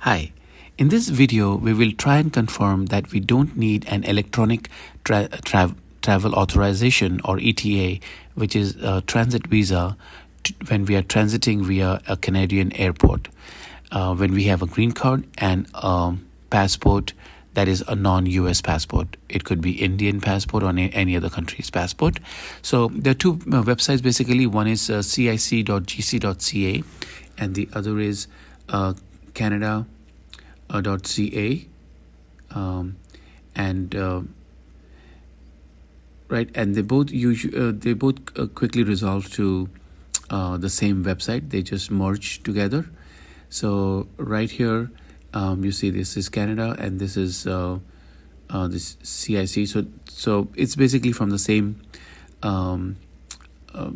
Hi, in this video we will try and confirm that we don't need an electronic travel authorization or ETA, which is a transit visa when we are transiting via a Canadian airport. When we have a green card and a passport that is a non-US passport. It could be Indian passport or any other country's passport. So there are two websites basically. One is cic.gc.ca and the other is Canada.ca, right, and they both quickly resolve to the same website. They just merge together. So right here you see this is Canada and this is this CIC. So it's basically from the same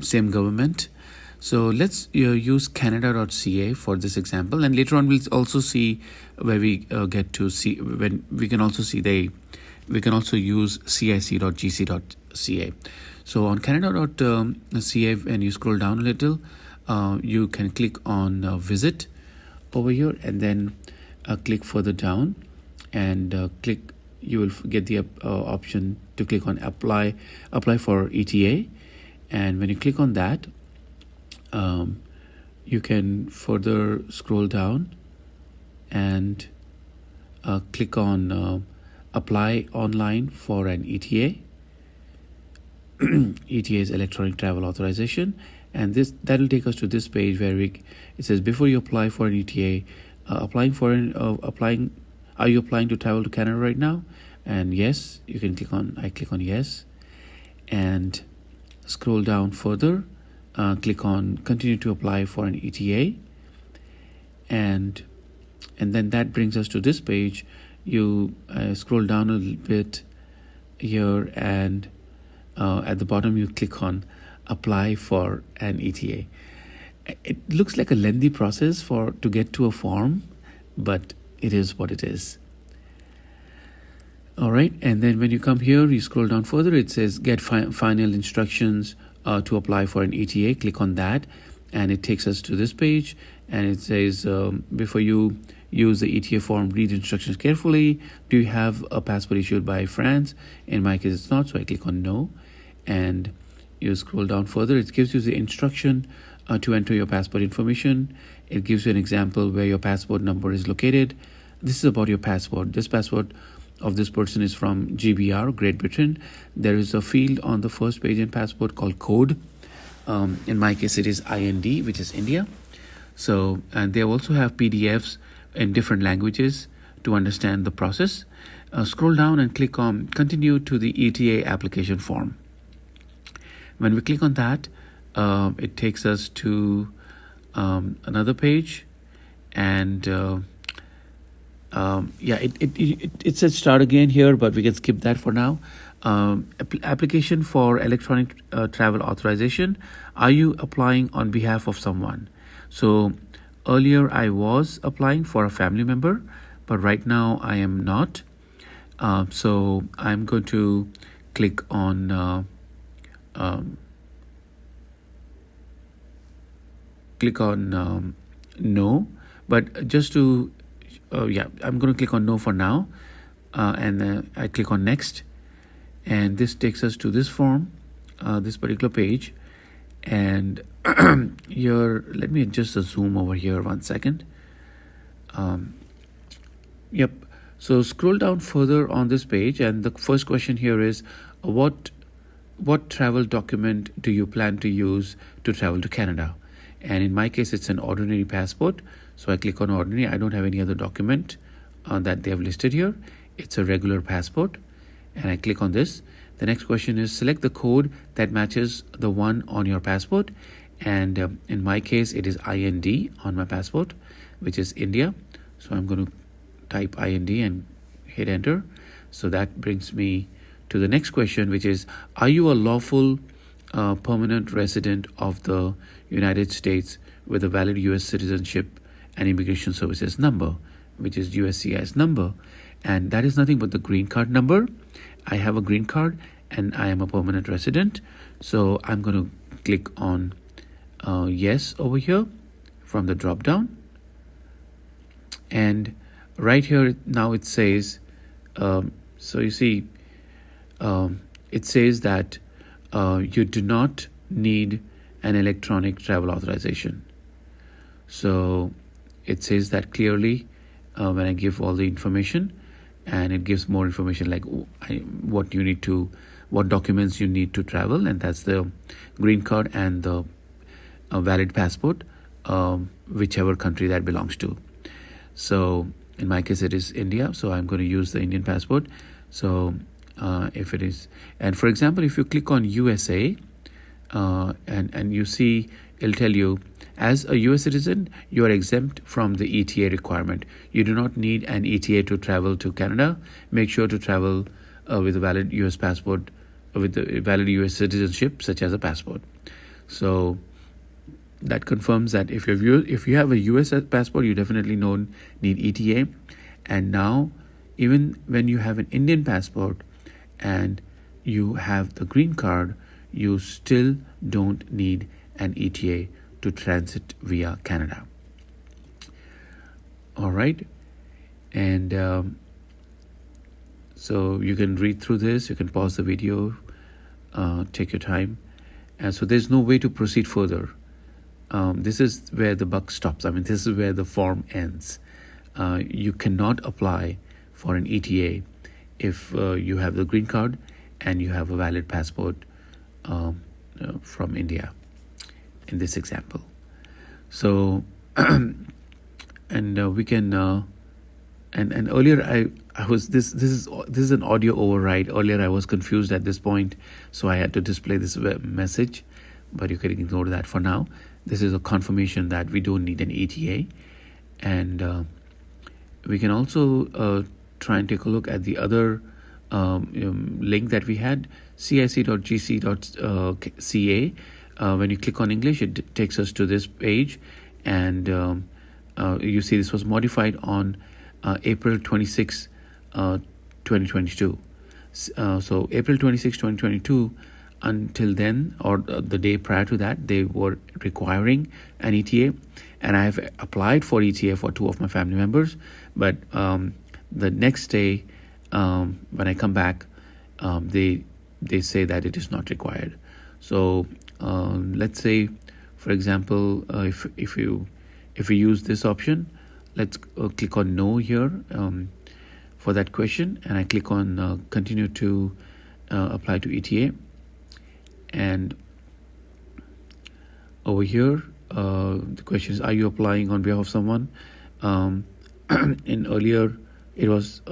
same government. So let's use Canada.ca for this example, and later on we'll also see where we get to see when we can also see we can also use cic.gc.ca. So on Canada.ca, when you scroll down a little, you can click on visit over here, and then click further down and you will get the option to click on apply for ETA. And when you click on that, you can further scroll down and click on apply online for an ETA. ETA is electronic travel authorization, and that will take us to this page where it says before you apply for an ETA, are you applying to travel to Canada right now? And yes, you can click on yes, and scroll down further. Click on continue to apply for an ETA, and then that brings us to this page. You scroll down a little bit here, and at the bottom you click on apply for an ETA. It looks like a lengthy process to get to a form, but it is what it is. All right, and then when you come here, you scroll down further, it says get final instructions to apply for an ETA. Click on that, and it takes us to this page, and it says before you use the ETA form, read instructions carefully. Do you have a passport issued by France? In my case it's not, so I click on no, and you scroll down further. It gives you the instruction to enter your passport information. It gives you an example where your passport number is located. This is about your passport. This passport of this person is from GBR, Great Britain. There is a field on the first page in passport called code. In my case it is IND, which is India. So, and they also have PDFs in different languages to understand the process. Scroll down and click on continue to the ETA application form. When we click on that, it takes us to another page, and it says start again here, but we can skip that for now. Application for electronic travel authorization. Are you applying on behalf of someone? So earlier I was applying for a family member, but right now I am not. So I'm going to click on no, but just to I'm going to click on no for now, and I click on next, and this takes us to this form, this particular page. And here, let me adjust the zoom over here 1 second. Yep, so scroll down further on this page, and the first question here is what travel document do you plan to use to travel to Canada? And in my case it's an ordinary passport, so I click on ordinary. I don't have any other document that they have listed here. It's a regular passport, and I click on this. The next question is select the code that matches the one on your passport, and in my case it is IND on my passport, which is India. So I'm going to type IND and hit enter. So that brings me to the next question, which is are you a lawful permanent resident of the United States with a valid US citizenship and immigration services number, which is USCIS number, and that is nothing but the green card number. I have a green card and I am a permanent resident, so I'm going to click on yes over here from the drop down, And right here now it says, so you see, it says that you do not need an electronic travel authorization. So it says that clearly when I give all the information, and it gives more information like what documents you need to travel, and that's the green card and the valid passport, whichever country that belongs to. So in my case it is India, so I'm going to use the Indian passport. So if it is, and for example, if you click on USA, and you see, it'll tell you, as a US citizen, you are exempt from the ETA requirement. You do not need an ETA to travel to Canada. Make sure to travel with a valid US passport, with a valid US citizenship, such as a passport. So that confirms that if you have a US passport, you definitely need ETA. And now, even when you have an Indian passport and you have the green card, you still don't need an ETA to transit via Canada. All right. And so you can read through this, you can pause the video, take your time. And so there's no way to proceed further. This is where the buck stops. I mean, this is where the form ends. You cannot apply for an ETA if you have the green card and you have a valid passport from India, in this example. So and we can and earlier I was this is an audio override. Earlier I was confused at this point, so I had to display this message, but you can ignore that for now. This is a confirmation that we don't need an ETA. And we can also try and take a look at the other link that we had, cic.gc.ca. When you click on English, it takes us to this page, and you see this was modified on April 26, 2022. So April 26, 2022, until then, or the day prior to that, they were requiring an ETA, and I have applied for ETA for 2 of my family members, but the next day, when I come back, they say that it is not required. So let's say, for example, if you use this option, let's click on no here for that question, and I click on continue to apply to ETA. And over here, the question is, are you applying on behalf of someone? In earlier I was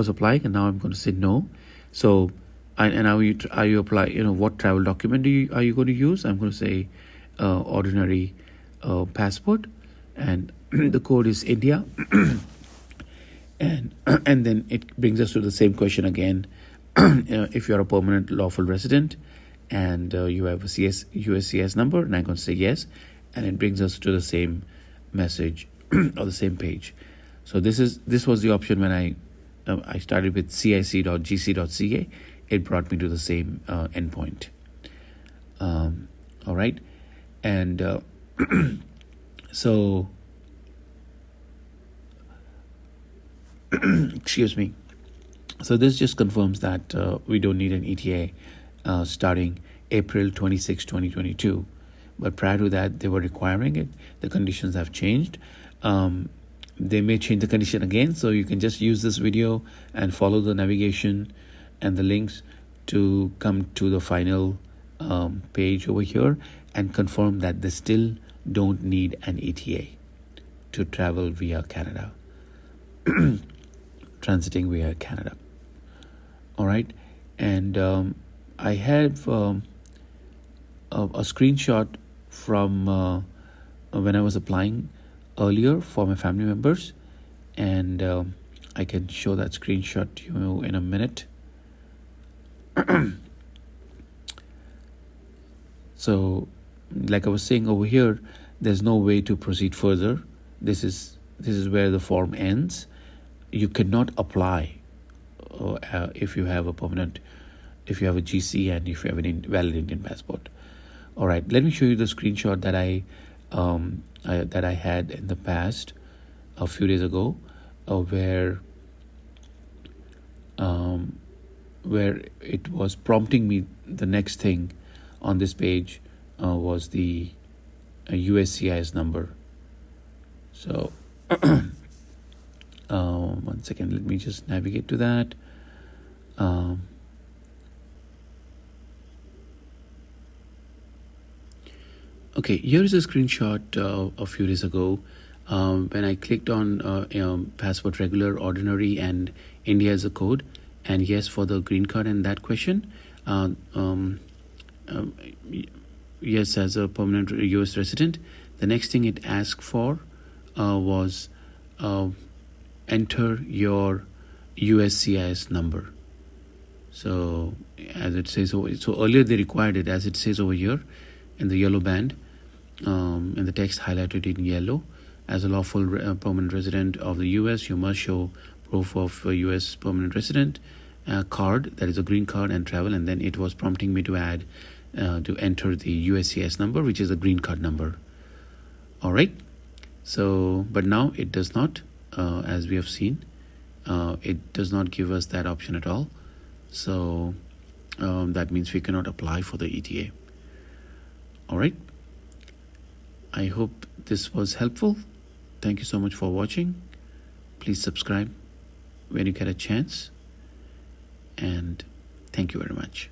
applying, and now I'm going to say no. So and are you applying? What travel document are you going to use? I'm going to say ordinary passport, and the code is India. and then it brings us to the same question again. If you're a permanent lawful resident and you have a USCIS number, and I'm going to say yes, and it brings us to the same message or the same page. So this was the option when I started with cic.gc.ca. It brought me to the same endpoint. All right, and so excuse me. So this just confirms that we don't need an ETA starting April 26, 2022. But prior to that, they were requiring it. The conditions have changed. They may change the condition again, so you can just use this video and follow the navigation and the links to come to the final page over here and confirm that they still don't need an ETA to travel via Canada, transiting via Canada. All right, and I have a screenshot from when I was applying earlier for my family members, and I can show that screenshot to you in a minute. So like I was saying over here, there's no way to proceed further. This is where the form ends. You cannot apply if you have a GC and if you have a valid Indian passport. All right, let me show you the screenshot that I had in the past a few days ago, where it was prompting me. The next thing on this page was the USCIS number. So one second, let me just navigate to that. Okay, here is a screenshot a few days ago when I clicked on passport regular, ordinary, and India as a code, and yes for the green card and that question. Yes, as a permanent US resident. The next thing it asked for was enter your USCIS number. So as it says, so earlier they required it, as it says over here in the yellow band, and the text highlighted in yellow. As a lawful permanent resident of the US, you must show proof of a US permanent resident card, that is a green card, and travel. And then it was prompting me to add to enter the USCIS number, which is a green card number. All right. So, but now it does not, as we have seen, it does not give us that option at all. So that means we cannot apply for the ETA. All right. I hope this was helpful. Thank you so much for watching. Please subscribe when you get a chance. And thank you very much.